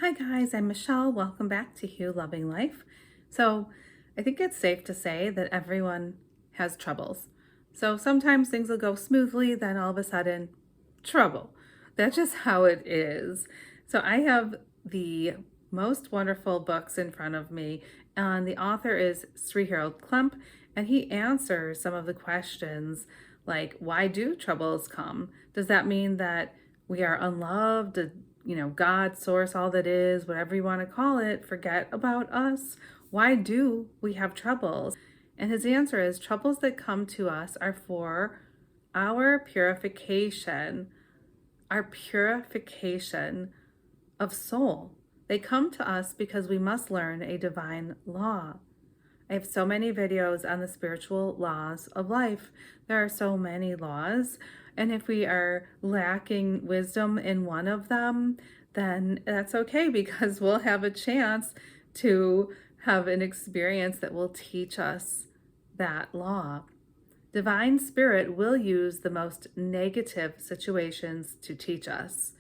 Hi guys, I'm Michelle. Welcome back to Hugh Loving Life. So I think it's safe to say that everyone has troubles. So sometimes things will go smoothly, then all of a sudden, trouble. That's just how it is. So I have the most wonderful books in front of me, and the author is Sri Klemp, and he answers some of the questions like, why do troubles come? Does that mean that we are unloved? God, source, all that is, whatever you want to call it, forget about us? Why do we have troubles? And his answer is troubles that come to us are for our purification of soul. They come to us because we must learn a divine law. I have so many videos on the spiritual laws of life. There are so many laws. And if we are lacking wisdom in one of them, then that's okay because we'll have a chance to have an experience that will teach us that law. Divine Spirit will use the most negative situations to teach us.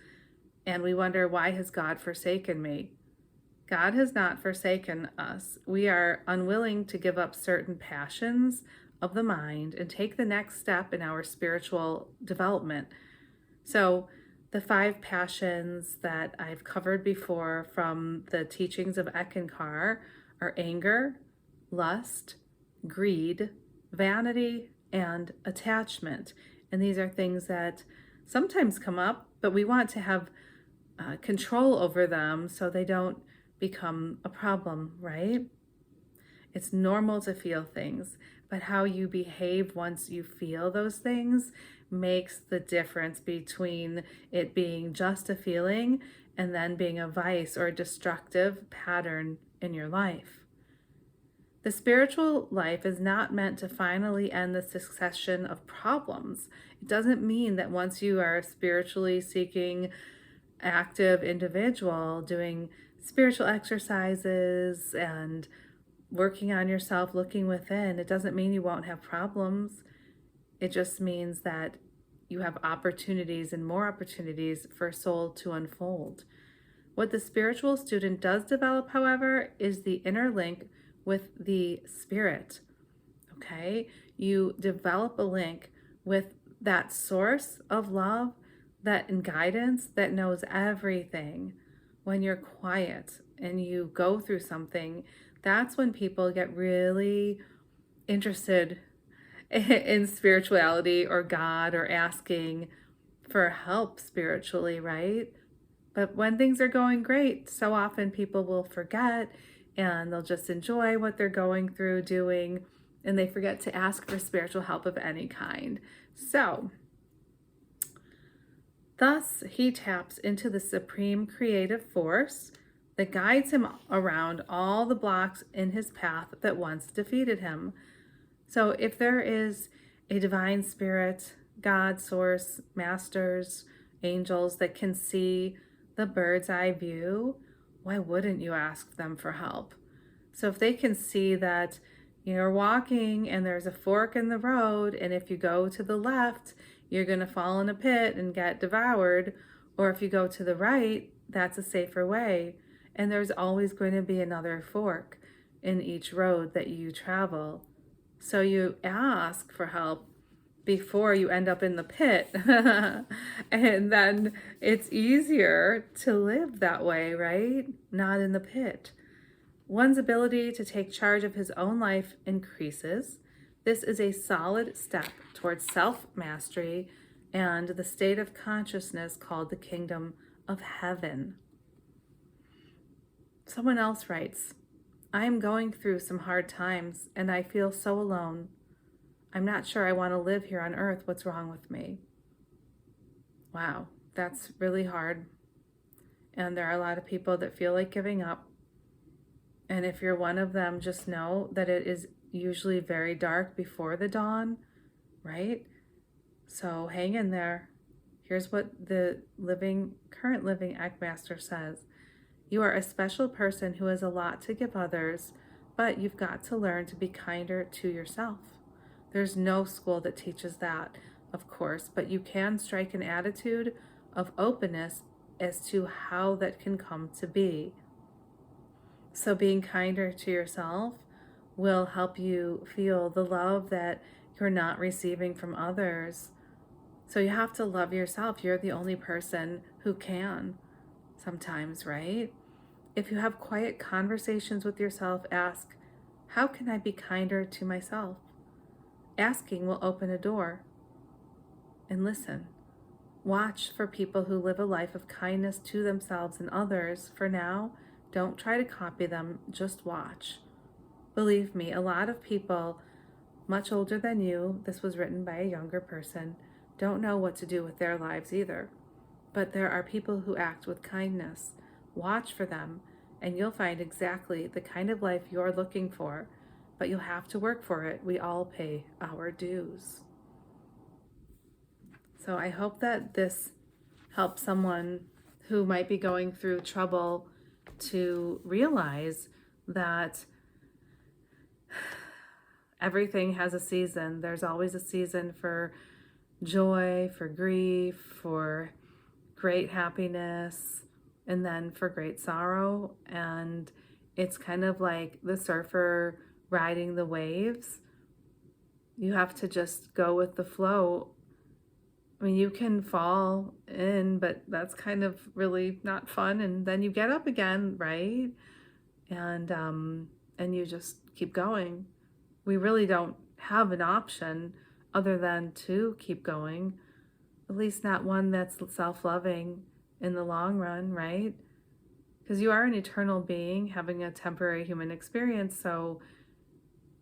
And we wonder, why has God forsaken me? God has not forsaken us. We are unwilling to give up certain passions of the mind and take the next step in our spiritual development. So the 5 passions that I've covered before from the teachings of Eckankar are anger, lust, greed, vanity, and attachment. And these are things that sometimes come up, but we want to have control over them so they don't become a problem, right? It's normal to feel things, but how you behave once you feel those things makes the difference between it being just a feeling and then being a vice or a destructive pattern in your life. The spiritual life is not meant to finally end the succession of problems. It doesn't mean that once you are a spiritually seeking, active individual doing spiritual exercises and working on yourself, looking within, it doesn't mean you won't have problems. It just means that you have opportunities and more opportunities for soul to unfold. What the spiritual student does develop, however, is the inner link with the spirit. Okay? You develop a link with that source of love, that guidance that knows everything. When you're quiet and you go through something, that's when people get really interested in spirituality or God or asking for help spiritually, right? But when things are going great, so often people will forget and they'll just enjoy what they're going through doing, and they forget to ask for spiritual help of any kind. So, thus, he taps into the supreme creative force that guides him around all the blocks in his path that once defeated him. So if there is a divine spirit, God, source, masters, angels that can see the bird's eye view, why wouldn't you ask them for help? So if they can see that you're walking and there's a fork in the road, and if you go to the left, you're going to fall in a pit and get devoured, or if you go to the right, that's a safer way. And there's always going to be another fork in each road that you travel. So you ask for help before you end up in the pit. And then it's easier to live that way, right? Not in the pit. One's ability to take charge of his own life increases. This is a solid step towards self-mastery and the state of consciousness called the kingdom of heaven. Someone else writes, I am going through some hard times and I feel so alone. I'm not sure I want to live here on earth. What's wrong with me? Wow, that's really hard. And there are a lot of people that feel like giving up. And if you're one of them, just know that it is usually very dark before the dawn, right? So hang in there. Here's what the current living Eckmaster says. You are a special person who has a lot to give others, but you've got to learn to be kinder to yourself. There's no school that teaches that, of course, but you can strike an attitude of openness as to how that can come to be. So being kinder to yourself will help you feel the love that you're not receiving from others. So you have to love yourself. You're the only person who can sometimes, right? If you have quiet conversations with yourself, ask, how can I be kinder to myself? Asking will open a door. And listen. Watch for people who live a life of kindness to themselves and others. For now, don't try to copy them, just watch. Believe me, a lot of people much older than you, this was written by a younger person, don't know what to do with their lives either. But there are people who act with kindness. Watch for them, and you'll find exactly the kind of life you're looking for. But you'll have to work for it. We all pay our dues. So I hope that this helps someone who might be going through trouble to realize that everything has a season. There's always a season for joy, for grief, for great happiness, and then for great sorrow. And it's kind of like the surfer riding the waves. You have to just go with the flow. I mean, you can fall in, but that's kind of really not fun. And then you get up again, right? And you just keep going. We really don't have an option other than to keep going, at least not one that's self-loving in the long run, right? Because you are an eternal being having a temporary human experience, so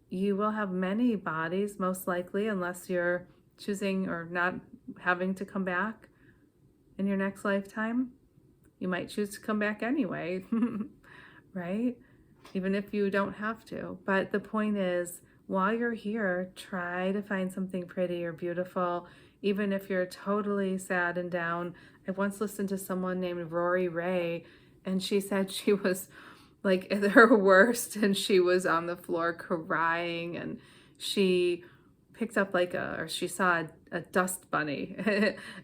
you will have many bodies, most likely, unless you're choosing or not having to come back in your next lifetime. You might choose to come back anyway, right? Even if you don't have to. But the point is, while you're here, try to find something pretty or beautiful, even if you're totally sad and down. I once listened to someone named Rory Ray, and she said she was like at her worst and she was on the floor crying, and she picked up or she saw a dust bunny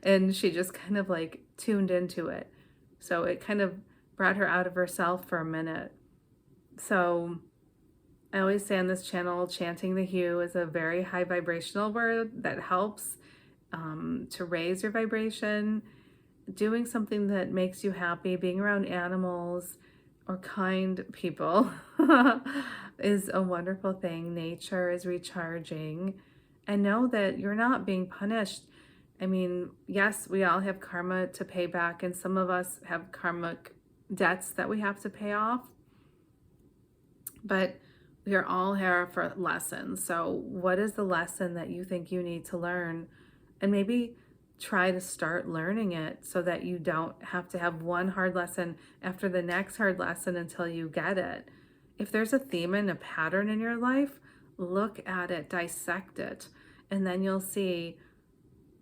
and she just kind of like tuned into it. So it kind of brought her out of herself for a minute. So I always say on this channel, chanting the hue is a very high vibrational word that helps to raise your vibration. Doing something that makes you happy, being around animals or kind people is a wonderful thing. Nature is recharging. And know that you're not being punished. I mean, yes, we all have karma to pay back, and some of us have karmic debts that we have to pay off. But we are all here for lessons. So what is the lesson that you think you need to learn? And maybe try to start learning it so that you don't have to have one hard lesson after the next hard lesson until you get it. If there's a theme and a pattern in your life, look at it, dissect it, and then you'll see,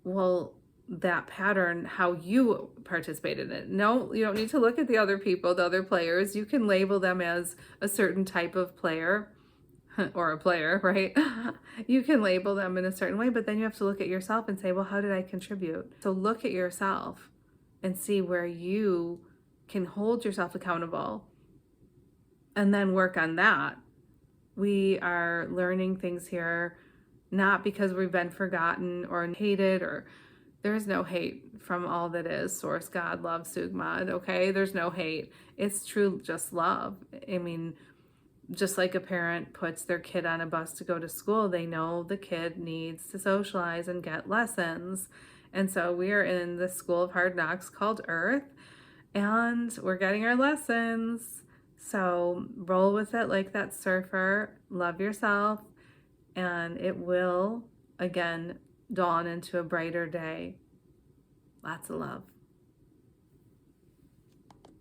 well, that pattern, how you participated in it. No, you don't need to look at the other people, the other players. You can label them as a certain type of player or a player, right? You can label them in a certain way, but then you have to look at yourself and say, well, how did I contribute? So look at yourself and see where you can hold yourself accountable and then work on that. We are learning things here, not because we've been forgotten or hated, or there is no hate from all that is source, God, love, Sugmad, okay? There's no hate. It's true, just love. I mean, just like a parent puts their kid on a bus to go to school, they know the kid needs to socialize and get lessons. And so we are in the school of hard knocks called Earth, and we're getting our lessons. So roll with it like that surfer, love yourself, and it will, again, dawn into a brighter day. Lots of love.